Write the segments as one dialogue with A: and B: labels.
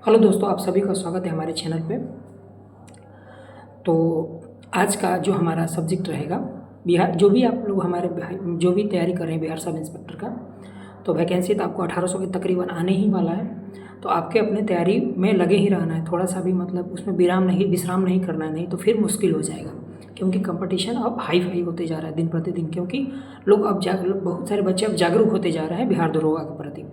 A: Hello दोस्तों, आप सभी का स्वागत है हमारे चैनल पे। तो आज का जो हमारा सब्जेक्ट रहेगा बिहार, जो भी आप लोग हमारे जो भी तैयारी कर रहे हैं बिहार सब इंस्पेक्टर का, तो वैकेंसी तो आपको 1800 के तकरीबन आने ही वाला है। तो आपके अपने तैयारी में लगे ही रहना है, थोड़ा सा भी मतलब उसमें विश्राम नहीं करना है, नहीं तो फिर मुश्किल हो जाएगा। क्योंकि कंपटीशन अब हाई फाई होते जा रहा है दिन प्रतिदिन, क्योंकि लोग अब बहुत सारे बच्चे अब जागरूक होते जा रहे हैं बिहार दरोगा के प्रति।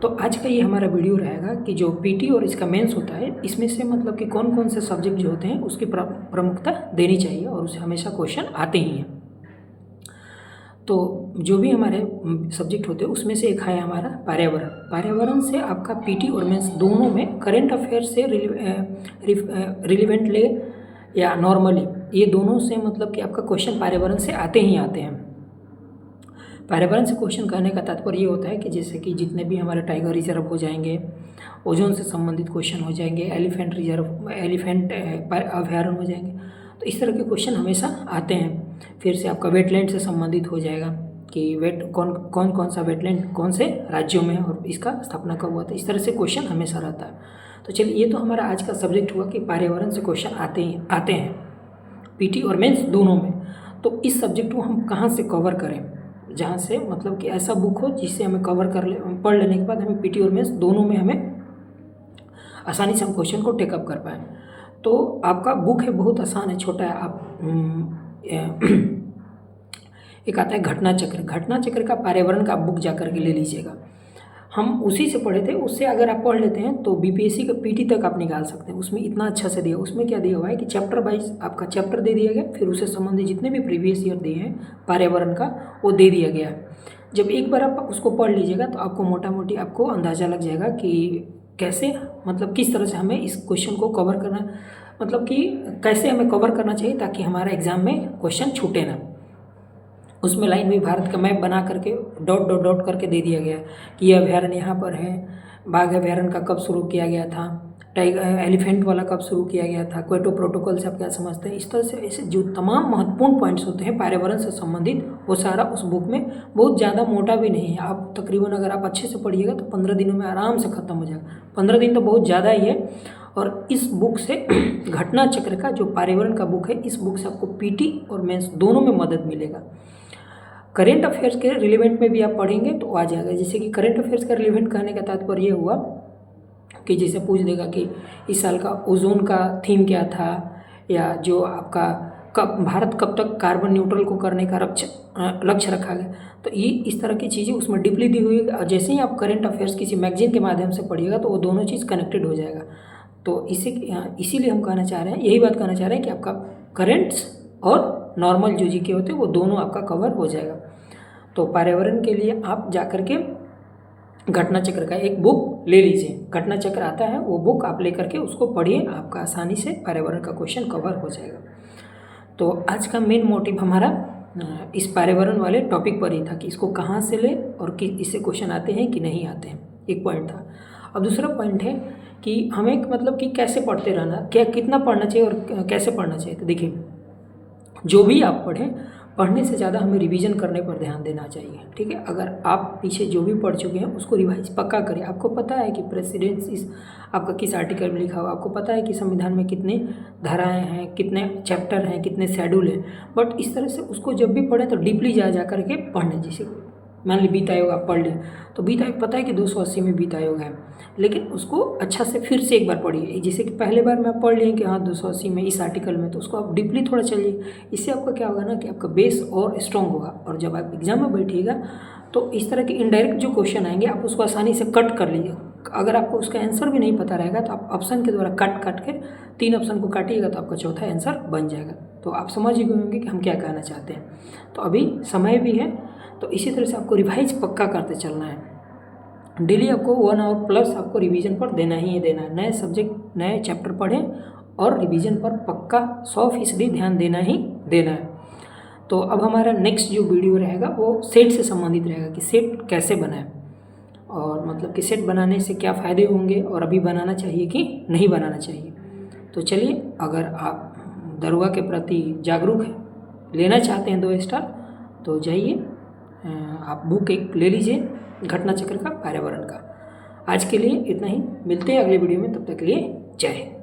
A: तो आज का ये हमारा वीडियो रहेगा कि जो पीटी और इसका मेंस होता है, इसमें से मतलब कि कौन कौन से सब्जेक्ट जो होते हैं उसकी प्रमुखता देनी चाहिए और उससे हमेशा क्वेश्चन आते ही हैं। तो जो भी हमारे सब्जेक्ट होते हैं उसमें से एक है हमारा पर्यावरण। पर्यावरण से आपका पीटी और मेंस दोनों में करंट अफेयर से रिलेवेंटली या नॉर्मली, ये दोनों से मतलब कि आपका क्वेश्चन पर्यावरण से आते ही आते हैं। पर्यावरण से क्वेश्चन कहने का तात्पर्य ये होता है कि जैसे कि जितने भी हमारे टाइगर रिजर्व हो जाएंगे, ओजोन से संबंधित क्वेश्चन हो जाएंगे, एलिफेंट अभयारण्य हो जाएंगे, तो इस तरह के क्वेश्चन हमेशा आते हैं। फिर से आपका वेटलैंड से संबंधित हो जाएगा कि कौन सा वेटलैंड कौन से राज्यों में है और इसका स्थापना कब हुआ था। इस तरह से क्वेश्चन हमेशा रहता है। तो चलिए, ये तो हमारा आज का सब्जेक्ट हुआ कि पर्यावरण से क्वेश्चन आते हैं पीटी और मेंस दोनों में। तो इस सब्जेक्ट को हम कहाँ से कवर करें, जहाँ से मतलब कि ऐसा बुक हो जिससे हमें पढ़ लेने के बाद हमें पीटी और मेंस दोनों में हमें आसानी से हम क्वेश्चन को टेकअप कर पाएँ। तो आपका बुक है, बहुत आसान है, छोटा है। आप एक आता है घटना चक्र का पर्यावरण का बुक जा करके ले लीजिएगा। हम उसी से पढ़े थे, उससे अगर आप पढ़ लेते हैं तो बीपीएससी का पीटी तक आप निकाल सकते हैं। उसमें इतना अच्छा से दिया, उसमें क्या दिया हुआ है कि चैप्टर वाइज आपका चैप्टर दे दिया गया, फिर उससे संबंधित जितने भी प्रीवियस ईयर दिए हैं पर्यावरण का वो दे दिया गया है। जब एक बार आप उसको पढ़ लीजिएगा तो आपको मोटा मोटी आपको अंदाज़ा लग जाएगा कि कैसे मतलब किस तरह से हमें इस क्वेश्चन को कवर करना, मतलब कि कैसे हमें कवर करना चाहिए ताकि हमारा एग्ज़ाम में क्वेश्चन छूटे ना। उसमें लाइन में भारत का मैप बना करके डॉट डॉट डॉट करके दे दिया गया कि यह अभ्यारण्य यहाँ पर है, बाघ अभ्यारण्य का कब शुरू किया गया था, एलिफेंट वाला कब शुरू किया गया था, क्योटो प्रोटोकॉल से आप क्या समझते हैं। इस तरह से ऐसे जो तमाम महत्वपूर्ण पॉइंट्स होते हैं पर्यावरण से संबंधित, वो सारा उस बुक में, बहुत ज़्यादा मोटा भी नहीं है। आप तकरीबन अगर आप अच्छे से पढ़िएगा तो 15 दिनों में आराम से ख़त्म हो जाएगा। 15 दिन तो बहुत ज़्यादा ही है। और इस बुक से घटना चक्र का जो पर्यावरण का बुक है, इस बुक से आपको पीटी और मेंस दोनों में मदद मिलेगा। करेंट अफेयर्स के रिलेवेंट में भी आप पढ़ेंगे तो आ जाएगा। जैसे कि करंट अफेयर्स का रिलेवेंट कहने का तात्पर्य ये हुआ कि जैसे पूछ देगा कि इस साल का ओजोन का थीम क्या था, या जो आपका भारत कब तक कार्बन न्यूट्रल को करने का लक्ष्य रखा गया। तो ये इस तरह की चीज़ें उसमें डीपली दी हुई है। जैसे ही आप करंट अफेयर्स किसी मैगजीन के माध्यम से पढ़िएगा तो वो दोनों चीज़ कनेक्टेड हो जाएगा। तो इसीलिए हम कहना चाह रहे हैं, यही बात कहना चाह रहे हैं कि आपका करेंट्स और नॉर्मल जो जीके होते हैं वो दोनों आपका कवर हो जाएगा। तो पर्यावरण के लिए आप जा कर के घटना चक्र का एक बुक ले लीजिए। घटना चक्र आता है, वो बुक आप लेकर के उसको पढ़िए, आपका आसानी से पर्यावरण का क्वेश्चन कवर हो जाएगा। तो आज का मेन मोटिव हमारा इस पर्यावरण वाले टॉपिक पर ही था कि इसको कहाँ से ले और कि इससे क्वेश्चन आते हैं कि नहीं आते हैं, एक पॉइंट था। अब दूसरा पॉइंट है कि हमें मतलब कि कैसे पढ़ते रहना, क्या कितना पढ़ना चाहिए और कैसे पढ़ना चाहिए। तो देखिए, जो भी आप पढ़ें, पढ़ने से ज़्यादा हमें रिवीजन करने पर ध्यान देना चाहिए, ठीक है। अगर आप पीछे जो भी पढ़ चुके हैं उसको रिवाइज पक्का करें। आपको पता है कि प्रेसिडेंस इस आपका किस आर्टिकल में लिखा हुआ, आपको पता है कि संविधान में कितने धाराएं हैं, कितने चैप्टर हैं, कितने शेड्यूल हैं, बट इस तरह से उसको जब भी पढ़ें तो डीपली जा करके पढ़ने। जैसे मान ली वित्त आयोग आप पढ़ लिए, तो वित्त आयोग पता है कि 280 में वित्त आयोग है, लेकिन उसको अच्छा से फिर से एक बार पढ़िए। जैसे कि पहले बार में आप पढ़ लिए कि हाँ 280 में इस आर्टिकल में, तो उसको आप डीपली थोड़ा चलिए। इससे आपका क्या होगा ना कि आपका बेस और स्ट्रॉन्ग होगा, और जब आप एग्जाम में बैठिएगा तो इस तरह के इनडायरेक्ट जो क्वेश्चन आएंगे आप उसको आसानी से कट कर लीजिए। अगर आपको उसका आंसर भी नहीं पता रहेगा तो आप ऑप्शन के द्वारा कट के 3 ऑप्शन को काटिएगा तो आपका चौथा आंसर बन जाएगा। तो आप समझ ही गए होंगे कि हम क्या कहना चाहते हैं। तो अभी समय भी है, तो इसी तरह से आपको रिवाइज पक्का करते चलना है। डेली आपको 1 आवर प्लस आपको रिवीजन पर देना ही देना है। नए सब्जेक्ट नए चैप्टर पढ़ें और रिवीजन पर पक्का 100% ध्यान देना ही देना है। तो अब हमारा नेक्स्ट जो वीडियो रहेगा वो सेट से संबंधित रहेगा कि सेट कैसे बनाएं, और मतलब कि सेट बनाने से क्या फ़ायदे होंगे और अभी बनाना चाहिए कि नहीं बनाना चाहिए। तो चलिए, अगर आप दरोगा के प्रति जागरूक हैं, लेना चाहते हैं 2 स्टार, तो जाइए आप बुक एक ले लीजिए घटना चक्र का, पर्यावरण का। आज के लिए इतना ही, मिलते हैं अगले वीडियो में, तब तक के लिए जय हिंद।